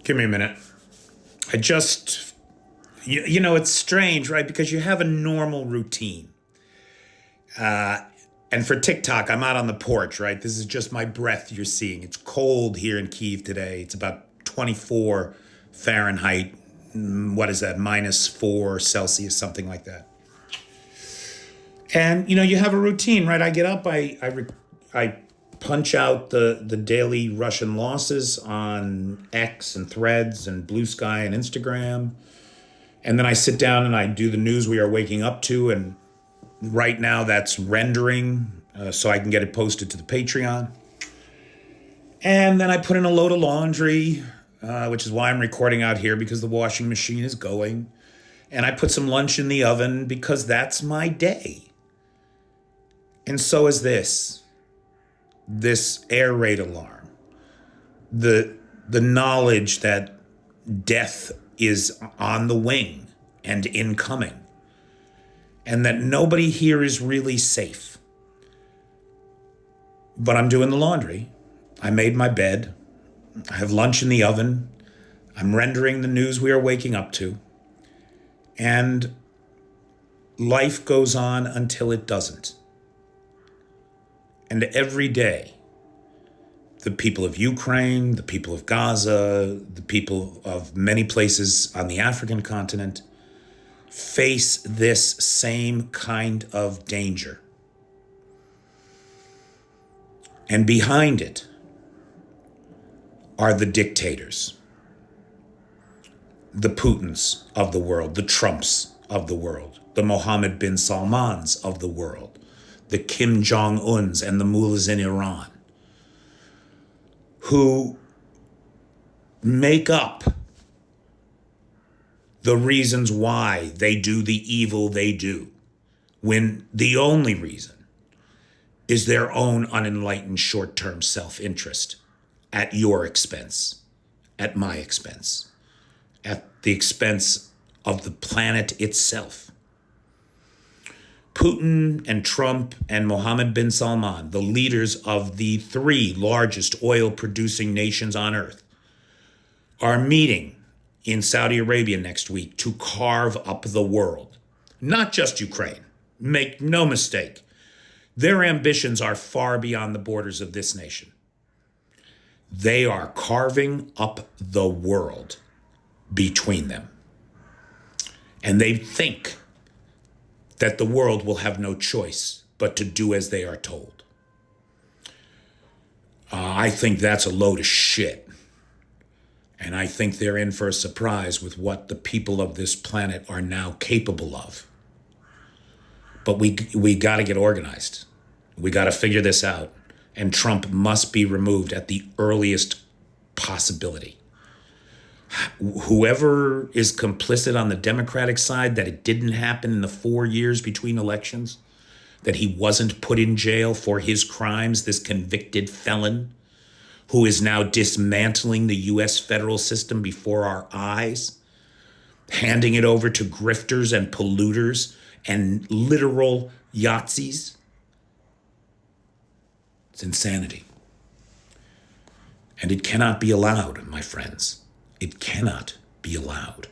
Give me a minute. I just, you know, it's strange, right? Because you have a normal routine. And for TikTok, I'm out on the porch, right? This is just my breath you're seeing. It's cold here in Kyiv today. It's about 24 Fahrenheit. What is that? -4 Celsius, something like that. And, you know, you have a routine, right? I get up, I punch out the daily Russian losses on X and Threads and Blue Sky and Instagram. And then I sit down and I do the news we are waking up to. And right now that's rendering so I can get it posted to the Patreon. And then I put in a load of laundry, which is why I'm recording out here, because the washing machine is going. And I put some lunch in the oven because that's my day. And so is this air raid alarm, the knowledge that death is on the wing and incoming, and that nobody here is really safe. But I'm doing the laundry. I made my bed. I have lunch in the oven. I'm rendering the news we are waking up to. And life goes on until it doesn't. And every day, the people of Ukraine, the people of Gaza, the people of many places on the African continent face this same kind of danger. And behind it are the dictators, the Putins of the world, the Trumps of the world, the Mohammed bin Salmans of the world, the Kim Jong-uns and the mullahs in Iran, who make up the reasons why they do the evil they do, when the only reason is their own unenlightened short-term self-interest at your expense, at my expense, at the expense of the planet itself. Putin and Trump and Mohammed bin Salman, the leaders of the 3 largest oil-producing nations on earth, are meeting in Saudi Arabia next week to carve up the world. Not just Ukraine. Make no mistake. Their ambitions are far beyond the borders of this nation. They are carving up the world between them. And they think that the world will have no choice but to do as they are told. I think that's a load of shit. And I think they're in for a surprise with what the people of this planet are now capable of. But we got to get organized. We got to figure this out. And Trump must be removed at the earliest possibility. Whoever is complicit on the Democratic side that it didn't happen in the 4 years between elections, that he wasn't put in jail for his crimes, this convicted felon who is now dismantling the U.S. federal system before our eyes, handing it over to grifters and polluters and literal Yahtzees. It's insanity. And it cannot be allowed, my friends. It cannot be allowed.